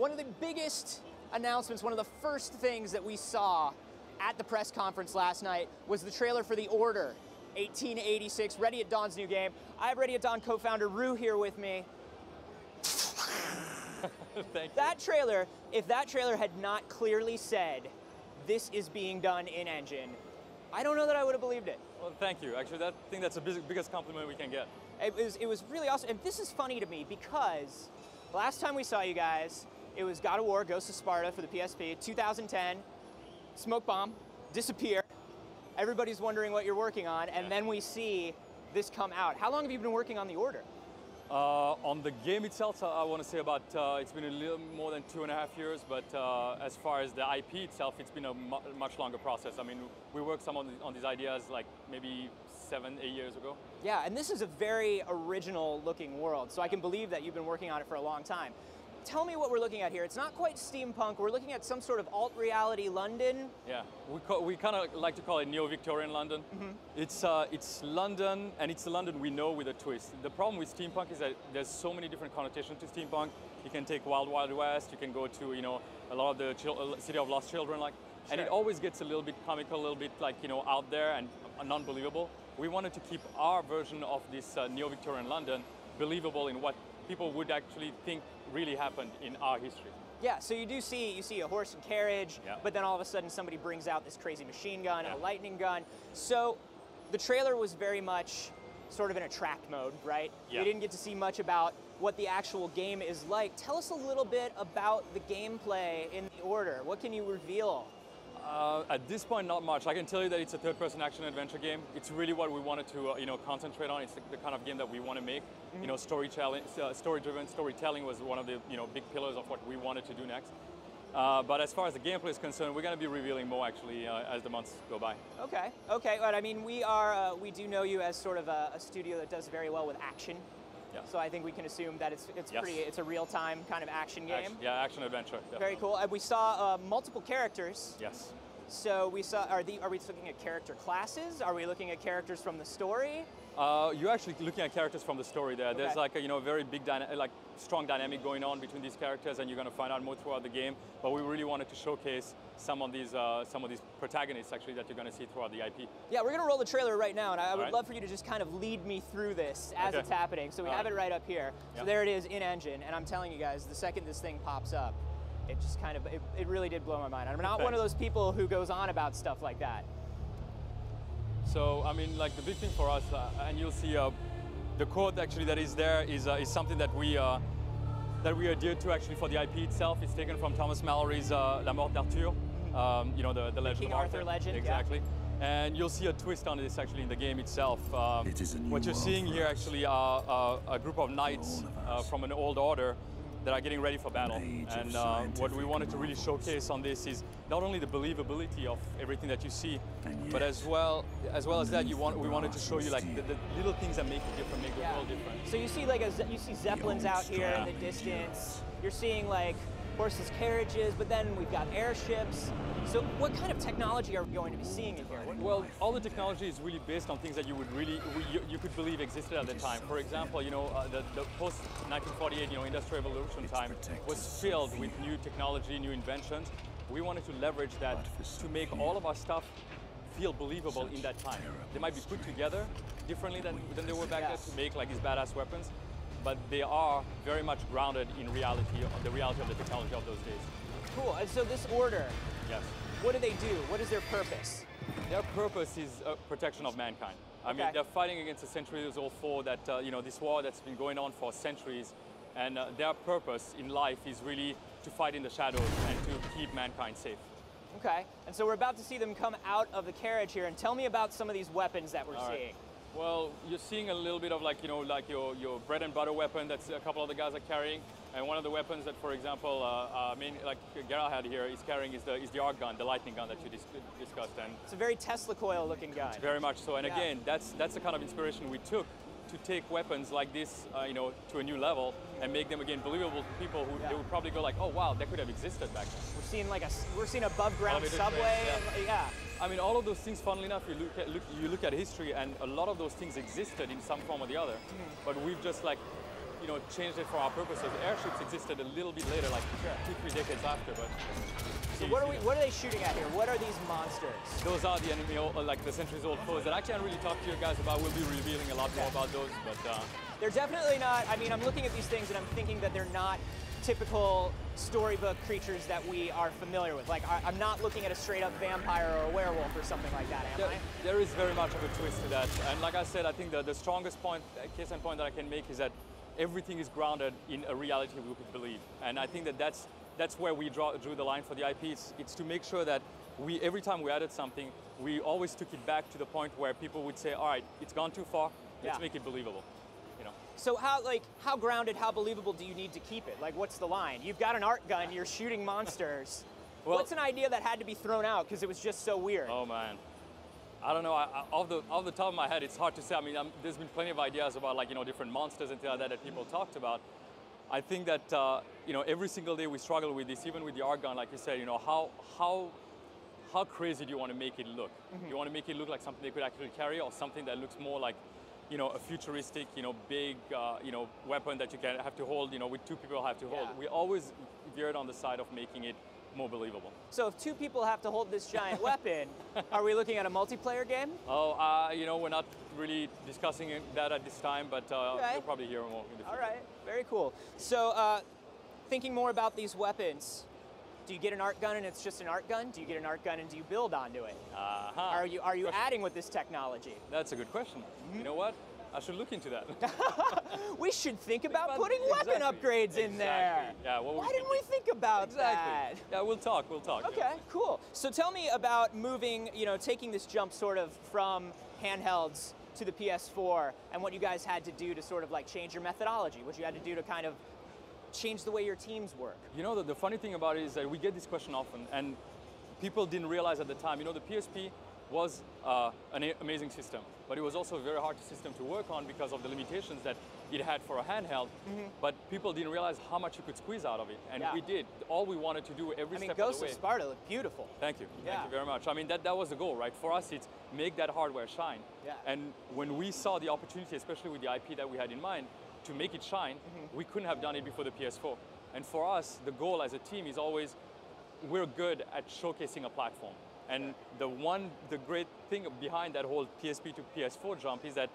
One of the biggest announcements, one of the first things that we saw at the press conference last night was the trailer for The Order 1886, Ready at Dawn's new game. I have Ready at Dawn co-founder Rue here with me. Thank you. That trailer, if that trailer had not clearly said, this is being done in engine, I don't know that I would have believed it. Well, thank you. Actually, I think that's the biggest compliment we can get. It was really awesome. And this is funny to me because last time we saw you guys, it was God of War, Ghost of Sparta for the PSP, 2010, smoke bomb, disappear. Everybody's wondering what you're working on, and then we see this come out. How long have you been working on The Order? On the game itself, I want to say about, it's been a little more than 2.5 years, but as far as the IP itself, it's been a much longer process. I mean, we worked on these ideas like maybe 7, 8 years ago. Yeah, and this is a very original looking world, so I can believe that you've been working on it for a long time. Tell me what we're looking at here. It's not quite steampunk. We're looking at some sort of alt-reality London. Yeah, we kind of like to call it neo-Victorian London. Mm-hmm. It's London, and it's the London we know with a twist. The problem with steampunk is that there's so many different connotations to steampunk. You can take Wild Wild West. You can go to a lot of the City of Lost Children, and it always gets a little bit comical, a little bit out there and non-believable. We wanted to keep our version of this neo-Victorian London believable in what people would actually think really happened in our history. Yeah, so you see a horse and carriage, but then all of a sudden somebody brings out this crazy machine gun, a lightning gun. So the trailer was very much sort of in a track mode, right? Yeah. We didn't get to see much about what the actual game is like. Tell us a little bit about the gameplay in The Order. What can you reveal? At this point, not much. I can tell you that it's a third-person action-adventure game. It's really what we wanted to, concentrate on. It's the kind of game that we want to make. Mm-hmm. Story-driven storytelling was one of the, big pillars of what we wanted to do next. But as far as the gameplay is concerned, we're going to be revealing more actually as the months go by. Okay. But I mean, we do know you as sort of a studio that does very well with action. Yeah. So I think we can assume that it's a real-time kind of action game. Action-adventure. Very cool. And we saw multiple characters. Yes. So we saw, are we looking at character classes? Are we looking at characters from the story? You're actually looking at characters from the story there. Okay. There's like a very big, strong dynamic going on between these characters, and you're going to find out more throughout the game. But we really wanted to showcase some of these protagonists actually that you're going to see throughout the IP. Yeah, we're going to roll the trailer right now, and I would love for you to just kind of lead me through this as it's happening. So we have it right up here. Yep. So there it is in engine, and I'm telling you guys, the second this thing pops up, it just kind of, it really did blow my mind. I'm not one of those people who goes on about stuff like that. So, I mean, the big thing for us, and you'll see the code actually that is there is something that we adhered to actually for the IP itself. It's taken from Thomas Mallory's La Mort d'Arthur, the legend King of Arthur legend. Exactly. Yeah. And you'll see a twist on this actually in the game itself. It is a new what you're seeing here actually are a group of knights from an old order that are getting ready for battle. And what we wanted to really showcase on this is not only the believability of everything that you see, but as well as that, we wanted to show you the little things that make it different, make the world different. So you see you see zeppelins out here in the distance. You're seeing horseless carriages, but then we've got airships. So what kind of technology are we going to be seeing in here? Well, all the technology is really based on things that you would you could believe existed at the time. For example, the post-1948, industrial revolution time was filled with new technology, new inventions. We wanted to leverage that to make all of our stuff feel believable in that time. They might be put together differently than they were back then to make these badass weapons, but they are very much grounded in reality, the reality of the technology of those days. Cool. And so this order, yes. What do they do? What is their purpose? Their purpose is protection of mankind. I mean, they're fighting against a centuries-old foe that, this war that's been going on for centuries, and their purpose in life is really to fight in the shadows and to keep mankind safe. Okay, and so we're about to see them come out of the carriage here, and tell me about some of these weapons that we're seeing. Well, you're seeing a little bit of your bread and butter weapon that's a couple of the guys are carrying, and one of the weapons that, for example, Geralt had here is carrying is the arc gun, the lightning gun that you discussed. And it's a very Tesla coil looking gun. Very much so, and again, that's the kind of inspiration we took to take weapons like this, to a new level and make them again believable to people who they would probably go oh wow, that could have existed back then. We're seeing above ground subway. I mean, all of those things, funnily enough, you look at history, and a lot of those things existed in some form or the other. But we've just changed it for our purposes. Airships existed a little bit later, like 2-3 decades after. But so what are they shooting at here? What are these monsters? Those are the enemy, like the centuries-old foes that I can't really talk to you guys about. We'll be revealing a lot more about those, but they're definitely not. I mean, I'm looking at these things and I'm thinking that they're not typical storybook creatures that we are familiar with. Like, I'm not looking at a straight-up vampire or a werewolf or something like that, am I? There is very much of a twist to that. And like I said, I think the strongest case in point that I can make is that everything is grounded in a reality we could believe. And I think that's where we drew the line for the IP. It's to make sure that every time we added something, we always took it back to the point where people would say, all right, it's gone too far, let's make it believable. So how grounded, how believable do you need to keep it? Like, what's the line? You've got an art gun, you're shooting monsters. Well, what's an idea that had to be thrown out because it was just so weird? Oh man, I don't know. Off the top of my head, it's hard to say. I mean, there's been plenty of ideas about different monsters and things like that people talked about. I think that every single day we struggle with this, even with the art gun, like you said. How crazy do you want to make it look? Do you want to make it look like something they could actually carry, or something that looks more like a futuristic, big, weapon that you can have to hold, with two people have to hold. We always veered on the side of making it more believable. So if two people have to hold this giant weapon, are we looking at a multiplayer game? Oh, we're not really discussing that at this time, but you'll probably hear more in the future. All right, very cool. So thinking more about these weapons, do you get an art gun and it's just an art gun? Do you get an art gun and do you build onto it? Are you adding with this technology? That's a good question. You know what? I should look into that. We should think about putting weapon upgrades in there. Yeah. Why didn't we think about that? Yeah, we'll talk. Okay, cool. So tell me about moving, taking this jump sort of from handhelds to the PS4 and what you guys had to do to sort of like change your methodology, what you had to do to kind of change the way your teams work. The funny thing about it is that we get this question often, and people didn't realize at the time, the PSP was an amazing system, but it was also a very hard system to work on because of the limitations that it had for a handheld, but people didn't realize how much you could squeeze out of it, and we did. All we wanted to do every step of the way. Ghost of Sparta looked beautiful. Thank you. Thank you very much. I mean, that was the goal, right? For us, it's make that hardware shine. And when we saw the opportunity, especially with the IP that we had in mind, to make it shine, we couldn't have done it before the PS4. And for us, the goal as a team is always, we're good at showcasing a platform. And the great thing behind that whole PSP to PS4 jump is that,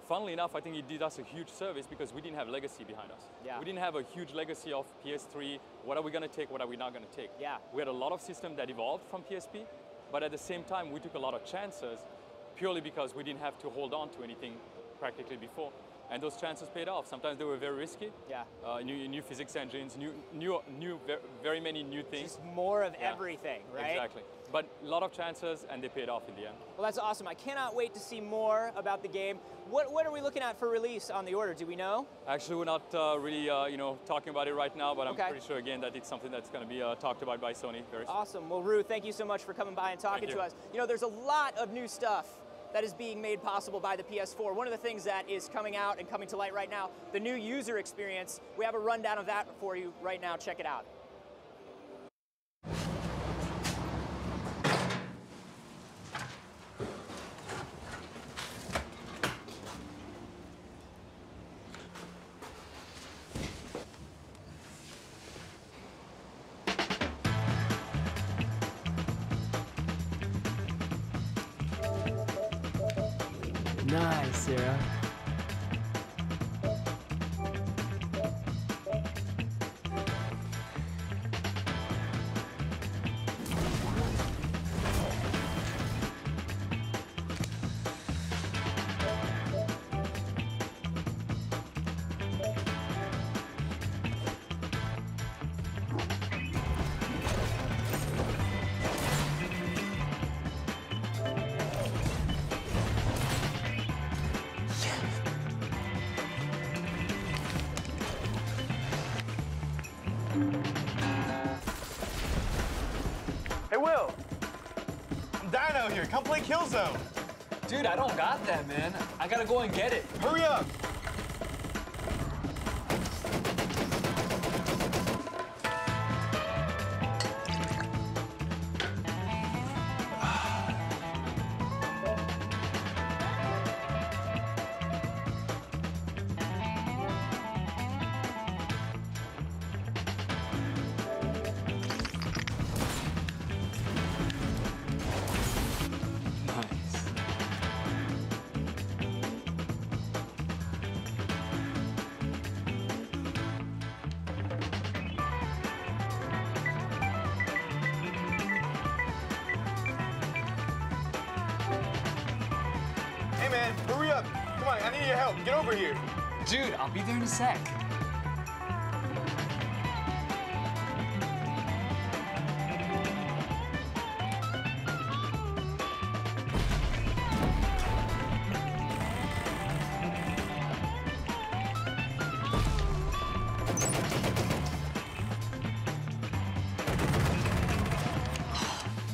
funnily enough, I think it did us a huge service because we didn't have legacy behind us. We didn't have a huge legacy of PS3, what are we going to take, what are we not going to take. We had a lot of systems that evolved from PSP, but at the same time, we took a lot of chances purely because we didn't have to hold on to anything practically before. And those chances paid off. Sometimes they were very risky. New physics engines, very many new things. Just more of everything, right? Exactly. But a lot of chances, and they paid off in the end. Well, that's awesome. I cannot wait to see more about the game. What are we looking at for release on the order? Do we know? Actually, we're not really talking about it right now, but I'm pretty sure again that it's something that's going to be talked about by Sony very soon. Awesome. Well, Rue, thank you so much for coming by and talking to us. There's a lot of new stuff that is being made possible by the PS4. One of the things that is coming out and coming to light right now, the new user experience. We have a rundown of that for you right now. Check it out. Nice, Sarah. Hey, Will. I'm Dino here. Come play Killzone. Dude, I don't got that, man. I gotta go and get it. Hurry up. Hey man, hurry up. Come on, I need your help. Get over here. Dude, I'll be there in a sec.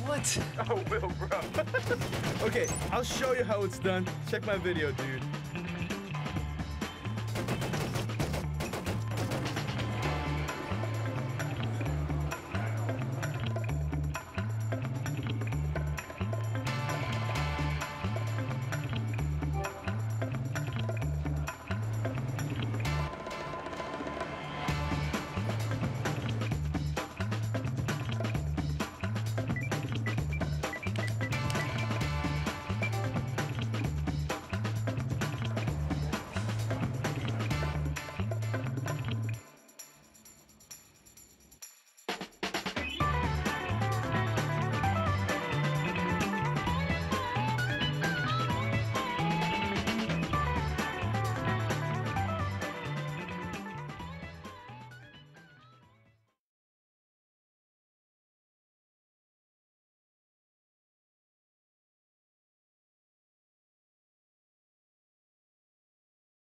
What? Oh, Will, bro. Okay, I'll show you how it's done. Check my video, dude.